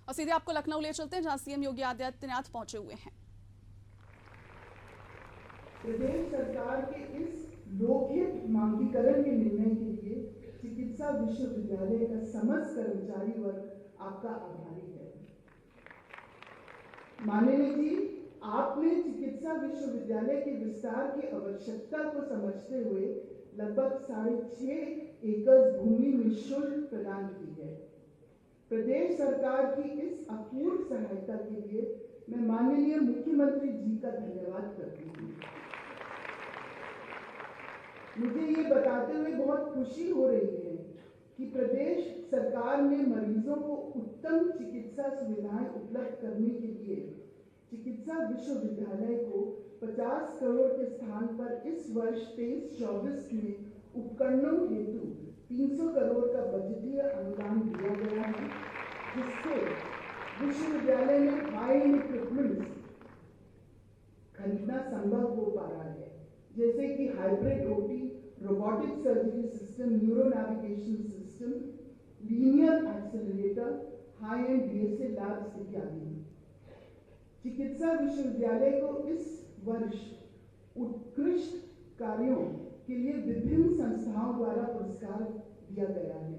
और सीधे आपको लखनऊ ले चलते हैं जहां सीएम योगी आदित्यनाथ पहुंचे हुए हैं। प्रदेश सरकार के इस लोकहित मांगीकरण के निर्णय के लिए चिकित्सा विश्वविद्यालय का समस्त कर्मचारी वर्ग आपका आभारी है। माननीय जी, आपने चिकित्सा विश्वविद्यालय के विस्तार की आवश्यकता को समझते हुए लगभग 6.5 एकड़ भूमि निःशुल्क प्रदान की है। प्रदेश सरकार की इस अपूर्व सहायता के लिए मैं माननीय मुख्यमंत्री जी का धन्यवाद करती हूँ। मुझे ये बताते हुए बहुत खुशी हो रही है कि प्रदेश सरकार ने मरीजों को उत्तम चिकित्सा सुविधाएं उपलब्ध करने के लिए चिकित्सा विश्वविद्यालय को 50 करोड़ के स्थान पर इस वर्ष 23-24 में उपकरणों हेतु 300 करोड़ का बजटीय अनुदान दिया गया है, जिससे विश्वविद्यालय में हाई एंड इक्विपमेंट्स खरीदना संभव हो पा रहा है, जैसे कि hybrid OT, robotic surgery system, neuro navigation system, linear accelerator, high and DSA labs इत्यादि। चिकित्सा विश्वविद्यालय को इस वर्ष उत्कृष्ट कार्यों के लिए विभिन्न संस्थाओं द्वारा पुरस्कार दिया गया है।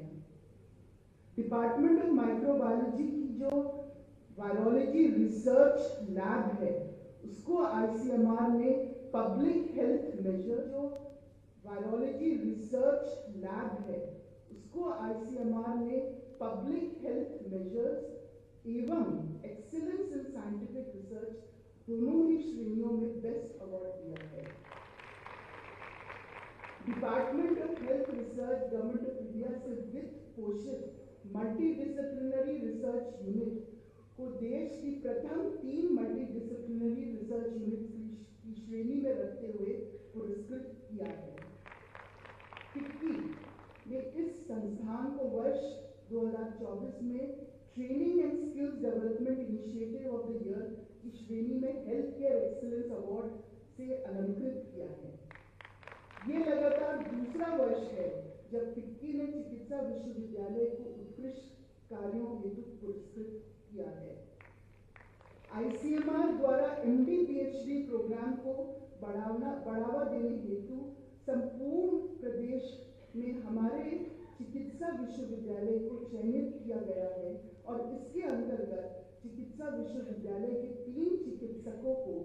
डिपार्टमेंट ऑफ माइक्रोबायोलॉजी की जो वायरोलॉजी रिसर्च लैब है, उसको आईसीएमआर ने पब्लिक हेल्थ मेजर, जो वायरोलॉजी रिसर्च लैब है उसको आईसीएमआर ने पब्लिक हेल्थ मेजर्स एवं एक्सीलेंस इन साइंटिफिक रिसर्च दोनों ही श्रेणियों में बेस्ट अवार्ड दिया है। Department of health research government of India से वित्त पोषित मल्टीडिसिप्लिनरी रिसर्च यूनिट को देश की प्रथम 3 मल्टीडिसिप्लिनरी रिसर्च यूनिट की श्रेणी में रखते हुए पुरस्कृत किया है। फिक्की ने इस संस्थान को वर्ष 2024 में training and skills development initiative of the year की श्रेणी में हेल्थ केयर एक्सीलेंस अवार्ड से अलंकृत किया है। ये लगातार दूसरा वर्ष है जब फिक्की ने चिकित्सा विश्वविद्यालय को उत्कृष्ट कार्यों हेतु पुरस्कृत किया है। आईसीएमआर द्वारा एमडी पीएचडी प्रोग्राम को बढ़ावा देने हेतु संपूर्ण प्रदेश में हमारे चिकित्सा विश्वविद्यालय को चयनित किया गया है और इसके अंतर्गत चिकित्सा विश्वविद्यालय के 3 चिकित्सकों को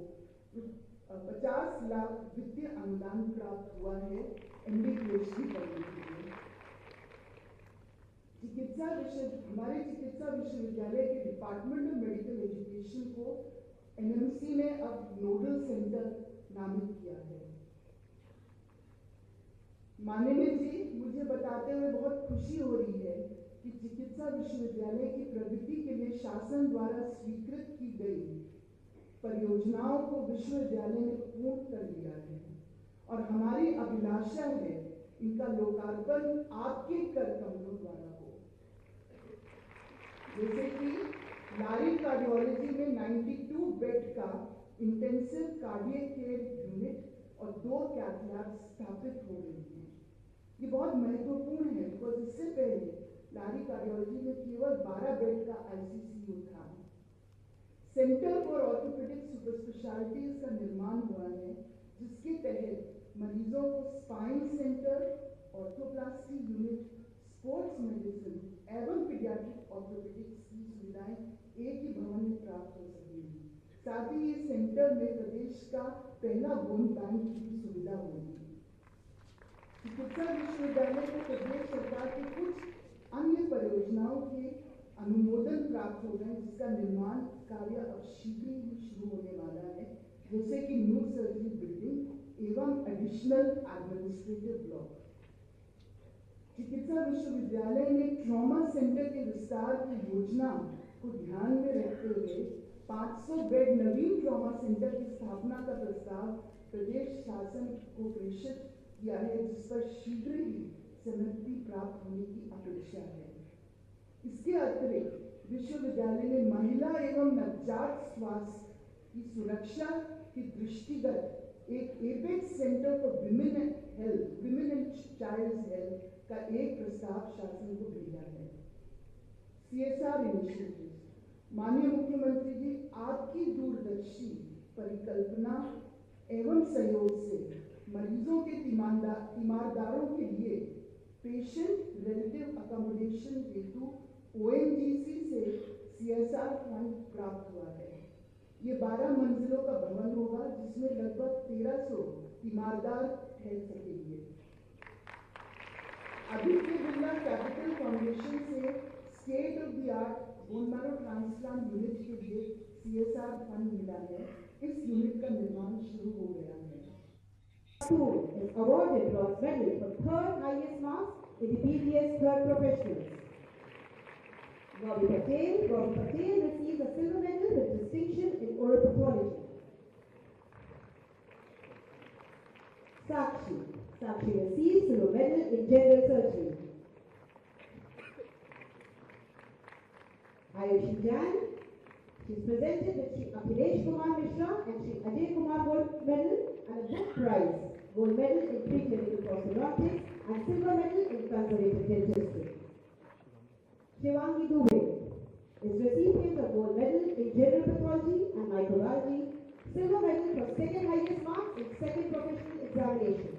50 लाख वित्तीय अनुदान प्राप्त हुआ है एमडी पीएचडी करने के लिए। हमारे चिकित्सा विश्वविद्यालय के डिपार्टमेंट ऑफ मेडिकल एजुकेशन को एनएमसी ने अब नोडल सेंटर नामित किया है। माननीय जी, मुझे बताते हुए बहुत खुशी हो रही है कि चिकित्सा विश्वविद्यालय की प्रगति के लिए शासन द्वारा स्वीकृत की गई परियोजनाओं को विश्वविद्यालय ने पूर्ण कर लिया है और हमारी अभिलाषा है इनका लोकार्पण आपके कर कमलों द्वारा हो। जैसे कि लारी कार्डियोलॉजी में 92 बेड का इंटेंसिव कार्डियक केयर यूनिट और 2 कैथ लैब स्थापित हो गई हैं। ये बहुत महत्वपूर्ण है बिकॉज इससे पहले लारी कार्डियोलॉजी में केवल 12 बेड का आईसीसीयू था। Centre for orthopaedic super specialities का निर्माण हुआ है, जिसके तहत मरीजों को spine centre, orthoplasty unit, sports medicine एवं पीडियाट्रिक ऑर्थोपेडिक्स की सुविधाएं एक ही भवन में प्राप्त हो सकेंगी। साथ ही ये सेंटर में प्रदेश का पहला बोन बैंक की भी सुविधा होगी। चिकित्सा विश्वविद्यालय को प्रदेश सरकार की कुछ अन्य परियोजनाओं के अनुमोदन प्राप्त हो गए, जिसका निर्माण कार्य अब शीघ्र ही शुरू होने वाला है, जैसे कि न्यू सर्जरी बिल्डिंग एवं एडिशनल एडमिनिस्ट्रेटिव ब्लॉक। चिकित्सा विश्वविद्यालय ने ट्रॉमा सेंटर के विस्तार की योजना को ध्यान में रखते हुए 500 बेड नवीन ट्रॉमा सेंटर की स्थापना का प्रस्ताव प्रदेश शासन को प्रेषित किया है, जिस पर शीघ्र ही सहमति प्राप्त होने की अपेक्षा है। इसके अतिरिक्त विश्वविद्यालय ने महिला एवं नवजात स्वास्थ्य की सुरक्षा की दृष्टिगत एक apex centre for women and child health का एक प्रस्ताव शासन को भेजा है। सीएसआर इनिशिएटिव माननीय मुख्यमंत्री जी, आपकी दूरदर्शी परिकल्पना एवं सहयोग से मरीजों के तीमारदारों के लिए पेशेंट रिलेटिव अकोमोडेशन हेतु ONGC से CSR फंड प्राप्त हुआ है। ये 12 मंजिलों का भवन होगा जिसमें लगभग 1300 तीमारदार ठहर सकेंगे। आदित्य बिरला कैपिटल फाउंडेशन से state of the art bone marrow transplant unit के लिए CSR फंड मिला है। इस यूनिट का निर्माण शुरू हो गया है। School is awarded bronze medal for third highest marks in the BDS third professionals. Bobby Patel receives a silver medal with distinction in oral pathology. Sakshi receives silver medal in general surgery. Ayushi Jain, she is presented with Shri Akhilesh Kumar Mishra and Shri Ajay Kumar Gold Medal and a book prize, Gold Medal in preclinical prosthodontics and Silver Medal in conservative dentistry. Shivangi Dubey is recipient of Gold Medal in general pathology and microbiology, Silver Medal for second highest marks in second professional examination.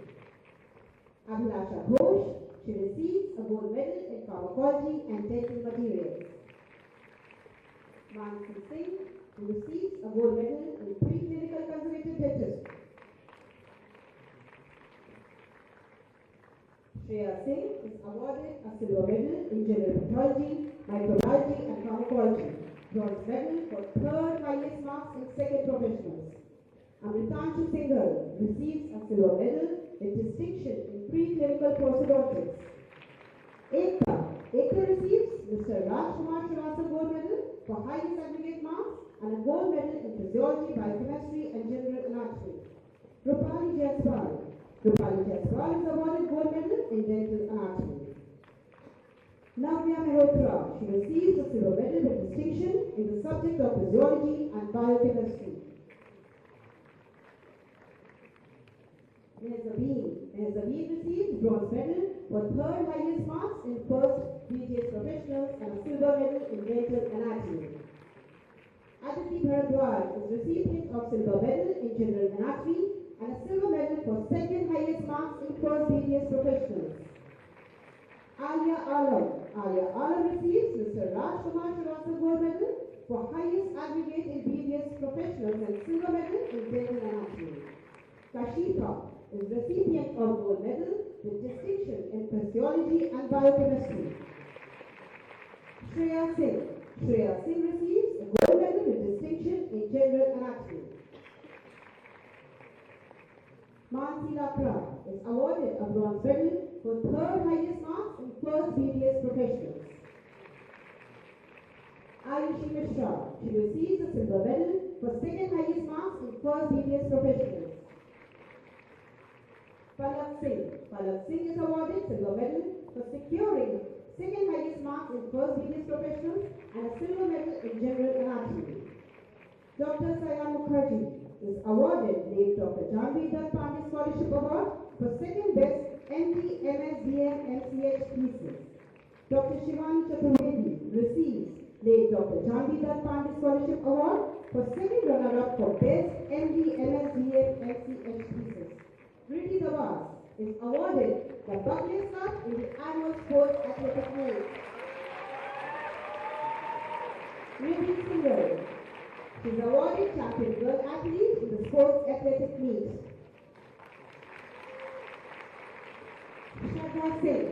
Abhilasha Ghosh, she receives a Gold Medal in pharmacology and dental materials. Mansi Singh, who receives a gold medal in preclinical conservative dentistry. Shreya Singh is awarded a silver medal in general pathology, microbiology and pharmacology, bronze medal for third highest marks in second professionals. Amritanshu Singhal receives a silver medal with distinction in preclinical prosthodontics. Ekta receives Mr. Rajkumar Srivastava Gold Medal for highest aggregate marks and a gold medal in physiology, biochemistry and general anatomy. Rupali Jaiswal is awarded gold medal in dental anatomy. Navya Mehrotra, she receives a silver medal with distinction in the subject of physiology and biochemistry. Meher receives bronze medal for third highest marks in first BTS professionals and a silver medal in dental anatomy. Aditi Bharadwaj is recipient of silver medal in general anatomy and a silver medal for second highest marks in first BTS professionals. Alia Alam receives Mr. Rajkumar Srivastava Gold Medal for highest aggregate in BTS professionals and silver medal in dental anatomy. Kashifa is recipient of gold medal with distinction in physiology and biochemistry. Shreya Singh receives a gold medal with distinction in general anatomy. Mansi Lakra is awarded a bronze medal for third highest marks in first BDS professionals. Ayushi Mishra, she receives a silver medal for second highest marks in first BDS professionals. Palak Singh is awarded silver medal for securing second highest marks in first BDS professionals and a silver medal in general anatomy. Dr. Sayan Mukherjee is awarded late Dr. Janvi Dutt Pandey Scholarship Award for second best MD, MS, DM, MCH thesis. Dr. Shivani Chaturvedi receives late Dr. Janvi Dutt Pandey Scholarship Award for second runner-up for best MD, MS, DM, MCH thesis. Riti Dawaz is awarded the Buckley Cup in the annual sports athletic meet. Riti Singhal is awarded champion girl athlete in the sports athletic meet. Shraddha Singh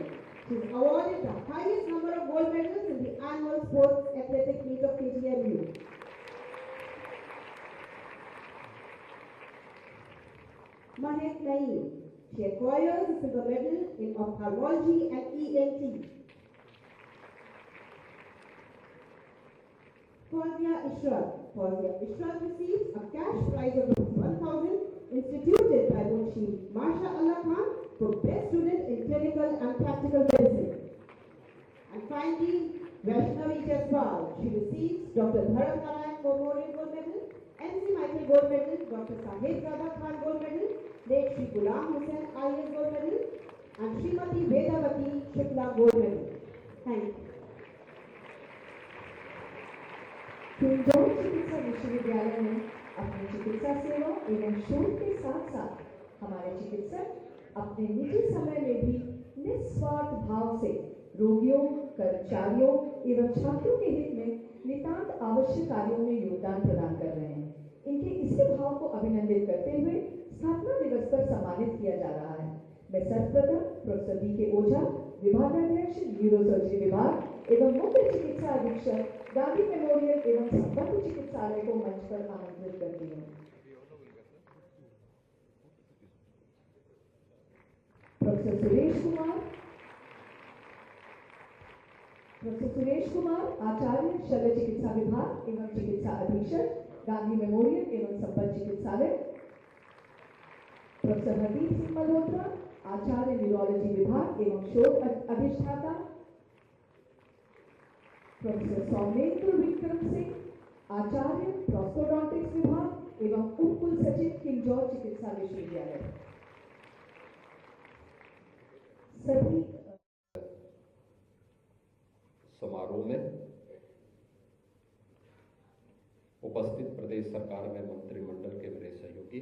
is awarded the highest number of gold medals in the annual sports athletic meet of KTMU. Mahek Naeem, she acquires a silver medal in ophthalmology and ENT. Fawzia Ishrat receives a cash prize of 1,000 instituted by Munshi Masha Allah Khan for best student in clinical and practical medicine. And finally, Vaishnavi Jaiswal, she receives Dr. Bharat Narayan Memorial Gold Medal, MC Michael Gold Medal, Dr. Sahib Zada Khan Gold Medal, late Shri Ghulam Hussain IAS Gold Medal, and Srimati Vedavati Shukla Gold Medal. Thank you. King George चिकित्सा विश्वविद्यालय में अपनी चिकित्सा सेवा एवं शोध के साथ साथ हमारे चिकित्सक अपने निजी समय में भी निस्वार्थ भाव से रोगियों, कर्मचारियों एवं छात्रों के हित में नितांत आवश्यक कार्यों में योगदान प्रदान कर रहे हैं। इनके इसी भाव को अभिनंदित करते हुए स्थापना दिवस पर सम्मानित किया जा रहा है। मैं सर्वप्रथम प्रोफेसर बी.के. ओझा, विभागाध्यक्ष न्यूरोसर्जरी विभाग एवं मुख्य चिकित्सा अधीक्षक गांधी मेमोरियल एवं संबद्ध चिकित्सालय को मंच पर आमंत्रित करती हूँ। प्रोफेसर सुरेश कुमार, आचार्य शल्य चिकित्सा विभाग एवं चिकित्सा अधीक्षक गांधी मेमोरियल एवं संबद्ध चिकित्सालय। प्रोफेसर हरदीप सिंह मल्होत्रा, आचार्य न्यूरोलॉजी विभाग एवं शोध अधिष्ठाता। प्रोफेसर सौमेंद्र विक्रम सिंह, आचार्य प्रोस्टोडोंटिक्स विभाग एवं उप कुल सचिव किंग जॉर्ज चिकित्सा विश्वविद्यालय। सभी समारोह में उपस्थित प्रदेश सरकार में मंत्रिमंडल के मेरे सहयोगी,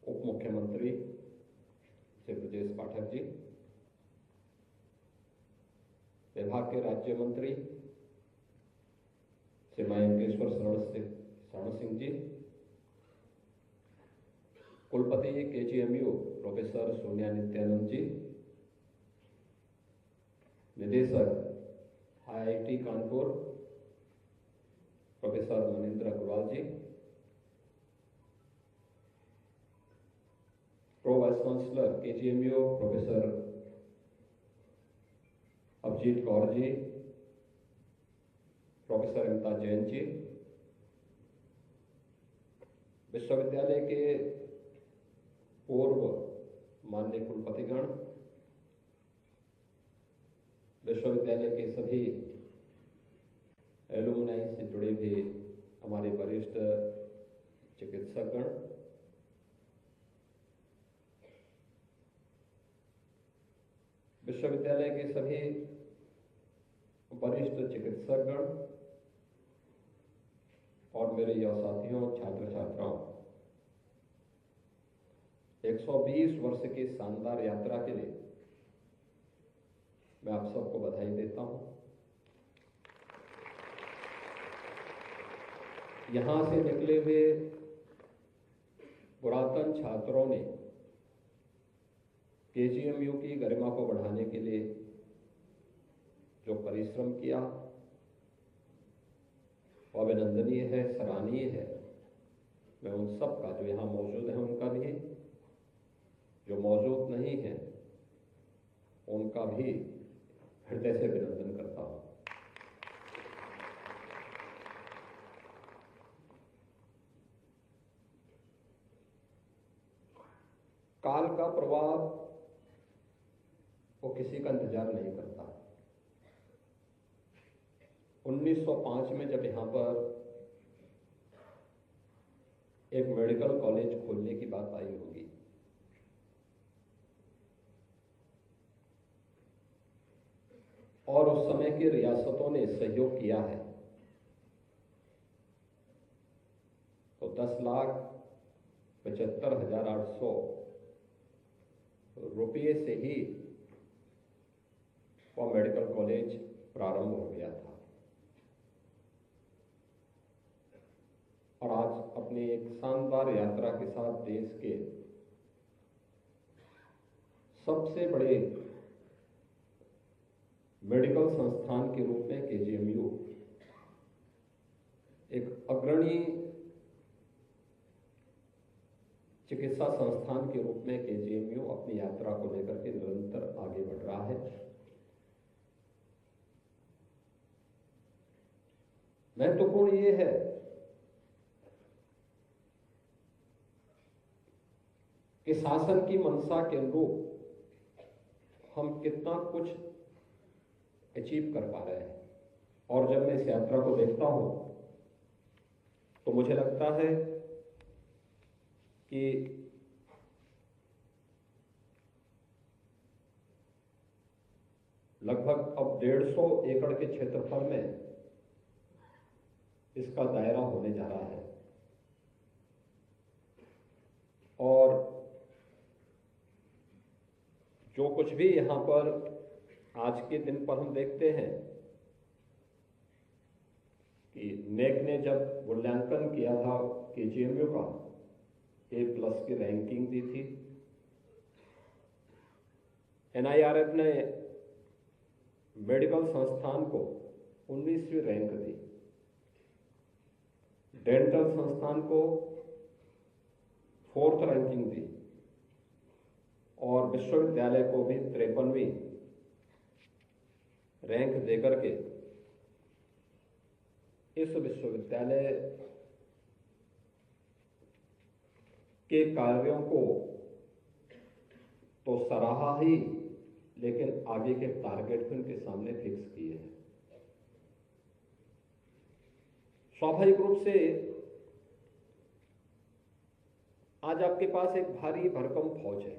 उप मुख्यमंत्री श्री ब्रजेश पाठक जी, विभाग के राज्य मंत्री श्री मयंकेश्वर शरण सिंह जी, कुलपति KGMU प्रोफेसर सोनिया नित्यानंद जी, निदेशक IIT Kanpur professor Manindra Agrawal ji, pro vice chancellor KGMU professor Abhijit Kaur ji, professor Amita Jain ji, विश्वविद्यालय के पूर्व माननीय कुलपतिगण, विश्वविद्यालय के सभी एलुमनाई से जुड़े भी हमारे वरिष्ठ चिकित्सकगण, विश्वविद्यालय के सभी वरिष्ठ चिकित्सकगण और मेरे युवा साथियों, छात्र छात्राओं, 120 वर्ष की शानदार यात्रा के लिए मैं आप सबको बधाई देता हूं। यहां से निकले हुए पुरातन छात्रों ने KGMU की गरिमा को बढ़ाने के लिए जो परिश्रम किया वो अभिनंदनीय है, सराहनीय है। मैं उन सब का, जो यहाँ मौजूद है उनका भी, जो मौजूद नहीं है उनका भी हृदय से अभिनंदन करता हूं। काल का प्रभाव वो किसी का इंतजार नहीं करता। 1905 में जब यहां पर एक मेडिकल कॉलेज खोलने की बात आई होगी, और उस समय की रियासतों ने सहयोग किया है, तो 10,75,800 रुपये से ही वह मेडिकल कॉलेज प्रारंभ हो गया था। और आज अपनी एक शानदार यात्रा के साथ देश के सबसे बड़े मेडिकल संस्थान के रूप में KGMU, एक अग्रणी चिकित्सा संस्थान के रूप में KGMU अपनी यात्रा को लेकर के निरंतर आगे बढ़ रहा है। महत्वपूर्ण ये है कि शासन की मंशा के अनुरूप हम कितना कुछ अचीव कर पा रहे हैं। और जब मैं इस यात्रा को देखता हूं तो मुझे लगता है कि लगभग अब 150 एकड़ के क्षेत्रफल में इसका दायरा होने जा रहा है। और जो कुछ भी यहाँ पर आज के दिन पर हम देखते हैं कि नेक ने जब मूल्यांकन किया था केजीएमयू का, A+ की रैंकिंग दी थी। NIRF ने मेडिकल संस्थान को 19वीं रैंक दी, डेंटल संस्थान को 4th रैंकिंग दी और विश्वविद्यालय को भी 53वीं रैंक देकर के इस विश्वविद्यालय के कार्यों को तो सराहा ही, लेकिन आगे के टारगेट भी उनके सामने फिक्स किए हैं। स्वाभाविक रूप से आज आपके पास एक भारी भरकम फौज है।